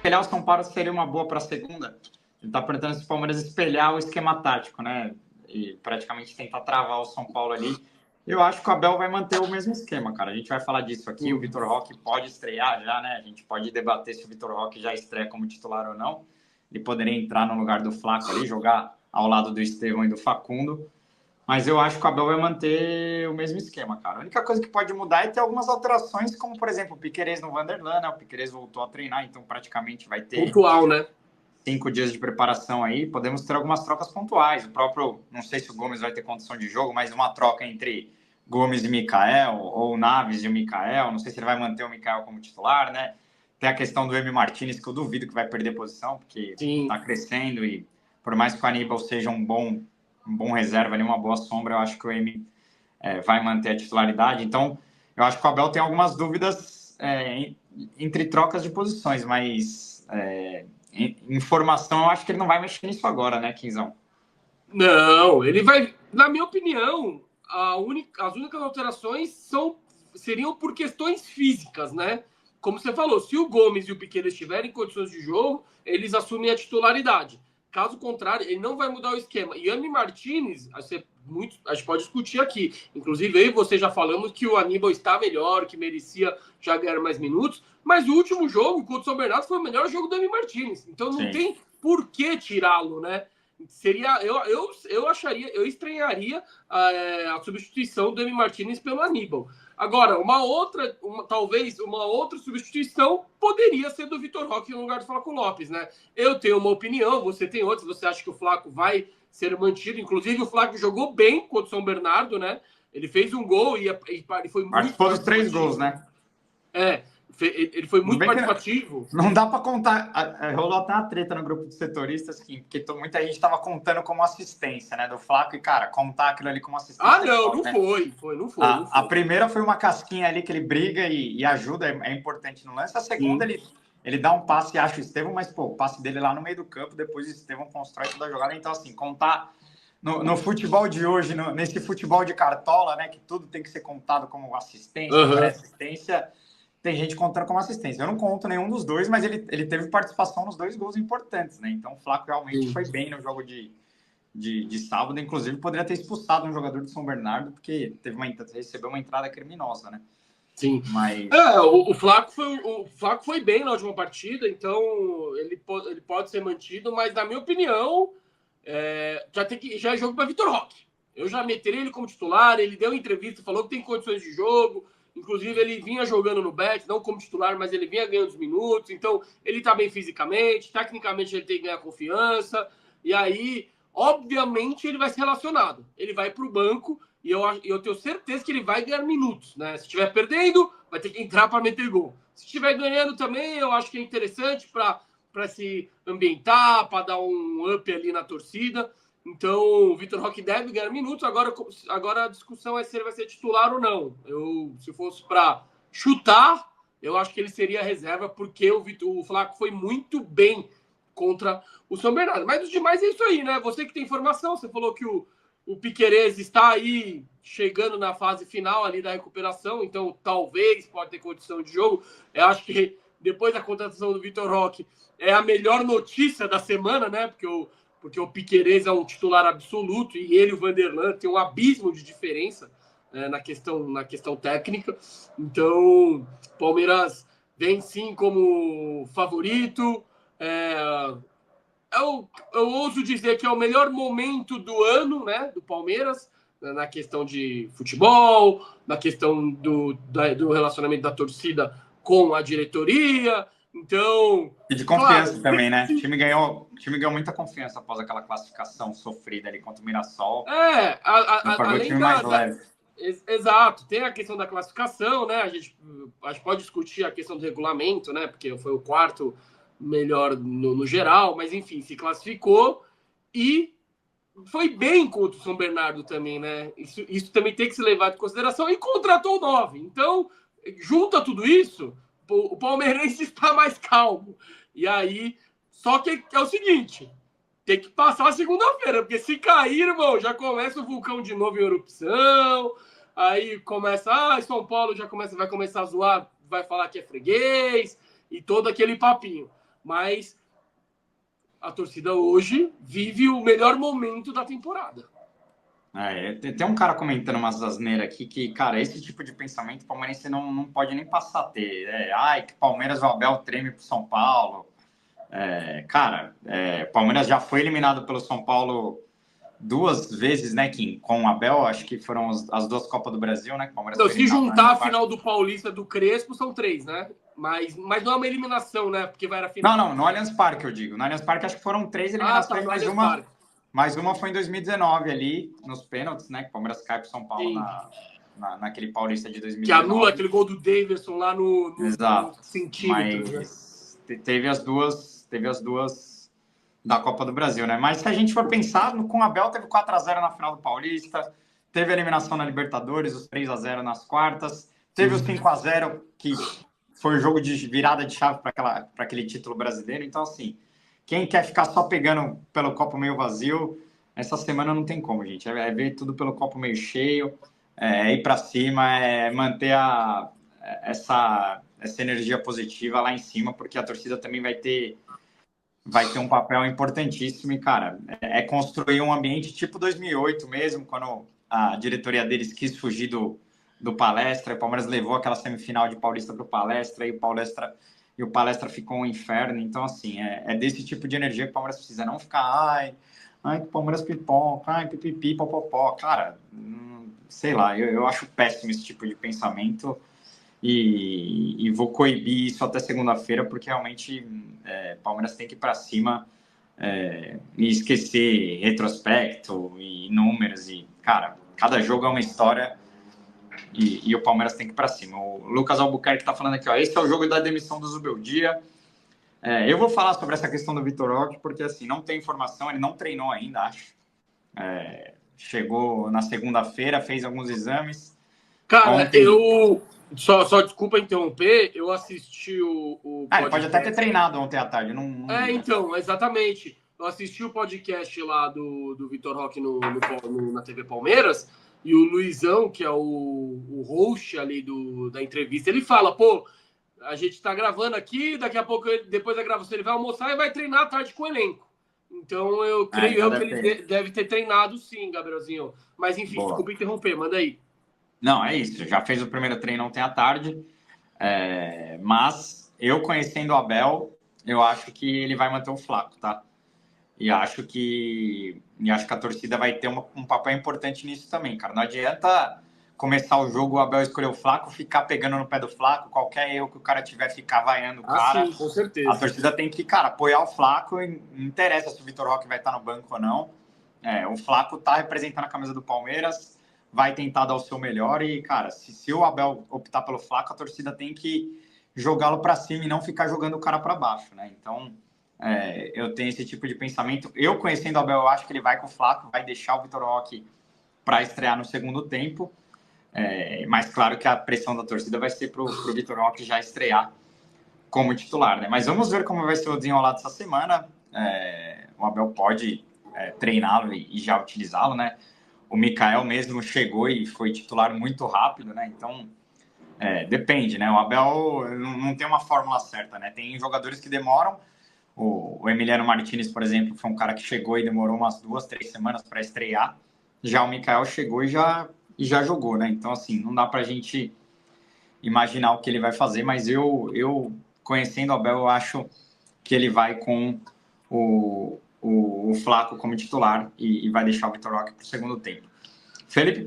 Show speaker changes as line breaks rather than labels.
espelhar o São Paulo seria uma boa para a segunda? Ele está perguntando se o Palmeiras espelhar o esquema tático, né? E praticamente tentar travar o São Paulo ali. Eu acho que o Abel vai manter o mesmo esquema, cara. A gente vai falar disso aqui. O Vitor Roque pode estrear já, né? A gente pode debater se o Vitor Roque já estreia como titular ou não. Ele poderia entrar no lugar do Flaco ali, jogar ao lado do Estevão e do Facundo. Mas eu acho que o Abel vai manter o mesmo esquema, cara. A única coisa que pode mudar é ter algumas alterações, como, por exemplo, o Piquerez no Vanderlan, né? O Piquerez voltou a treinar, então praticamente vai ter...
Pontual, né?
5 dias de preparação aí. Podemos ter algumas trocas pontuais. O próprio, não sei se o Gomes vai ter condição de jogo, mas uma troca entre Gomes e Mikael, ou Naves e o Mikael. Não sei se ele vai manter o Mikael como titular, né? Tem a questão do Emi Martinez, que eu duvido que vai perder posição, porque está crescendo e por mais que o Aníbal seja um bom reserva ali, uma boa sombra, eu acho que o Emi vai manter a titularidade. Então, eu acho que o Abel tem algumas dúvidas entre trocas de posições, mas informação, eu acho que ele não vai mexer nisso agora, né, Quinzão?
Não, ele vai, na minha opinião, as únicas alterações seriam por questões físicas, né? Como você falou, se o Gomes e o Piqueires estiverem em condições de jogo, eles assumem a titularidade. Caso contrário, ele não vai mudar o esquema. E Emi Martinez, a gente pode discutir aqui. Inclusive, eu e você já falamos que o Aníbal está melhor, que merecia já ganhar mais minutos. Mas o último jogo contra o São Bernardo foi o melhor jogo do Emi Martinez. Então não tem por que tirá-lo, né? Seria, eu acharia, eu estranharia a substituição do Emi Martinez pelo Aníbal. Agora, talvez uma outra substituição poderia ser do Vitor Roque no lugar do Flaco Lopes, né? Eu tenho uma opinião, você tem outra, você acha que o Flaco vai ser mantido, inclusive o Flaco jogou bem contra o São Bernardo, né? Ele fez um gol e foi muito...
Participou dos 3 gols, né?
Ele foi muito participativo.
Não dá para contar. Rolou até uma treta no grupo de setoristas, porque muita gente estava contando como assistência, né? Do Flaco, e, cara, contar aquilo ali como assistência.
Não foi.
A primeira foi uma casquinha ali que ele briga e ajuda, é importante no lance. A segunda, ele dá um passe e acha o Estevão, mas, pô, o passe dele lá no meio do campo, depois o Estevão constrói toda a jogada. Então, assim, contar no futebol de hoje, nesse futebol de cartola, né? Que tudo tem que ser contado como assistência, pré-assistência. Tem gente contando como assistência. Eu não conto nenhum dos dois, mas ele teve participação nos 2 gols importantes, né? Então o Flaco realmente foi bem no jogo de sábado. Inclusive, poderia ter expulsado um jogador de São Bernardo, porque recebeu uma entrada criminosa, né?
Sim.
Mas...
o Flaco foi bem na última partida, então ele pode ser mantido, mas na minha opinião, já é jogo para Vitor Roque. Eu já meteria ele como titular, ele deu entrevista, falou que tem condições de jogo. Inclusive, ele vinha jogando no Bet, não como titular, mas ele vinha ganhando os minutos. Então, ele tá bem fisicamente, tecnicamente ele tem que ganhar confiança. E aí, obviamente, ele vai ser relacionado. Ele vai pro banco e eu tenho certeza que ele vai ganhar minutos, né? Se estiver perdendo, vai ter que entrar para meter gol. Se estiver ganhando também, eu acho que é interessante para se ambientar, para dar um up ali na torcida. Então, o Vitor Roque deve ganhar minutos. Agora a discussão é se ele vai ser titular ou não. Se fosse para chutar, eu acho que ele seria reserva, porque o Flaco foi muito bem contra o São Bernardo. Mas os demais é isso aí, né? Você que tem informação, você falou que o Piquerez está aí chegando na fase final ali da recuperação, então talvez pode ter condição de jogo. Eu acho que depois da contratação do Vitor Roque é a melhor notícia da semana, né? Porque o Piquerez é um titular absoluto e ele e o Vanderlan tem um abismo de diferença na questão técnica. Então, Palmeiras vem sim como favorito. Eu ouso dizer que é o melhor momento do ano, né, do Palmeiras, na questão de futebol, na questão do relacionamento da torcida com a diretoria. Então,
e de confiança também, né? O time ganhou muita confiança após aquela classificação sofrida ali contra o Mirassol.
Além
time mais leve.
Exato, tem a questão da classificação, né? A gente pode discutir a questão do regulamento, né? Porque foi o 4º melhor no geral, mas enfim, se classificou e foi bem contra o São Bernardo também, né? Isso também tem que se levar em consideração, e contratou 9. Então, junta tudo isso, o palmeirense está mais calmo. E aí, só que é o seguinte, tem que passar a segunda-feira, porque se cair, irmão, já começa o vulcão de novo em erupção, aí começa, São Paulo vai começar a zoar, vai falar que é freguês, e todo aquele papinho. mas a torcida hoje vive o melhor momento da temporada.
Tem um cara comentando umas asneiras aqui que, cara, esse tipo de pensamento o palmeirense não pode nem passar a ter. Que Palmeiras, o Abel treme pro São Paulo. Palmeiras já foi eliminado pelo São Paulo 2 vezes, né, Kim? Com o Abel, acho que foram as 2 Copas do Brasil, né?
Não, se juntar a final do Paulista do Crespo, são 3, né? Mas não é uma eliminação, né? Porque vai na final.
Não, no Allianz Parque, eu digo. No Allianz Parque, acho que foram 3 eliminações, mais uma foi em 2019 ali, nos pênaltis, né? Que o Palmeiras cai pro São Paulo naquele Paulista de 2019.
Que anula aquele gol do Davidson lá no
centímetro. Mas teve as duas da Copa do Brasil, né? Mas se a gente for pensar, com o Abel teve 4-0 na final do Paulista, teve a eliminação na Libertadores, os 3-0 nas quartas, teve os 5-0, que foi o jogo de virada de chave para aquele título brasileiro. Então, assim, quem quer ficar só pegando pelo copo meio vazio, essa semana não tem como, gente. É ver tudo pelo copo meio cheio, ir para cima, manter essa energia positiva lá em cima, porque a torcida também vai ter um papel importantíssimo. E, cara, é construir um ambiente tipo 2008 mesmo, quando a diretoria deles quis fugir do Palestra, o Palmeiras levou aquela semifinal de Paulista para o Palestra, e o Palestra ficou um inferno. Então, assim, é desse tipo de energia que o Palmeiras precisa, não ficar, que o Palmeiras pipoca, pipipi, popopó. Cara, sei lá, eu acho péssimo esse tipo de pensamento e vou coibir isso até segunda-feira, porque realmente o Palmeiras tem que ir para cima e esquecer retrospecto e números. E, cara, cada jogo é uma história. E o Palmeiras tem que ir para cima. O Lucas Albuquerque está falando aqui, esse é o jogo da demissão do Zubeldia. Eu vou falar sobre essa questão do Vitor Roque, porque assim, não tem informação, ele não treinou ainda, acho. Chegou na segunda-feira, fez alguns exames.
Cara, ontem... Só desculpa interromper, eu assisti o podcast...
ele pode até ter treinado ontem à tarde.
Então, exatamente. Eu assisti o podcast lá do Vitor Roque na TV Palmeiras, e o Luizão, que é o host ali da entrevista, ele fala, a gente tá gravando aqui, daqui a pouco, depois da gravação, ele vai almoçar e vai treinar à tarde com o elenco. Então, eu creio que ele deve ter treinado sim, Gabrielzinho. Mas, enfim, desculpa interromper, manda aí.
Não, é isso. Já fez o primeiro treino ontem à tarde. Mas, eu conhecendo o Abel, eu acho que ele vai manter o Flaco, tá? E acho que a torcida vai ter um papel importante nisso também, cara. Não adianta começar o jogo, o Abel escolher o Flaco, ficar pegando no pé do Flaco, qualquer erro que o cara tiver, ficar vaiando o cara.
Sim, com certeza.
A torcida tem que, cara, apoiar o Flaco, e não interessa se o Vitor Roque vai estar no banco ou não. O Flaco tá representando a camisa do Palmeiras, vai tentar dar o seu melhor e, cara, se o Abel optar pelo Flaco, a torcida tem que jogá-lo para cima e não ficar jogando o cara para baixo, né? Então, eu tenho esse tipo de pensamento. Eu, conhecendo o Abel, eu acho que ele vai com o Flaco, vai deixar o Vitor Roque para estrear no segundo tempo. Mas claro que a pressão da torcida vai ser para o Vitor Roque já estrear como titular, né? Mas vamos ver como vai ser o desenrolar dessa semana. O Abel pode treiná-lo e já utilizá-lo, né? O Mikael mesmo chegou e foi titular muito rápido, né? Então, depende, né? O Abel não tem uma fórmula certa, né? Tem jogadores que demoram. O Emiliano Martinez, por exemplo, foi um cara que chegou e demorou umas 2, 3 semanas para estrear. Já o Mikael chegou e já jogou, né? Então, assim, não dá para a gente imaginar o que ele vai fazer, mas eu conhecendo o Abel, eu acho que ele vai com o Flaco como titular e vai deixar o Vitor Roque para o segundo tempo. Felipe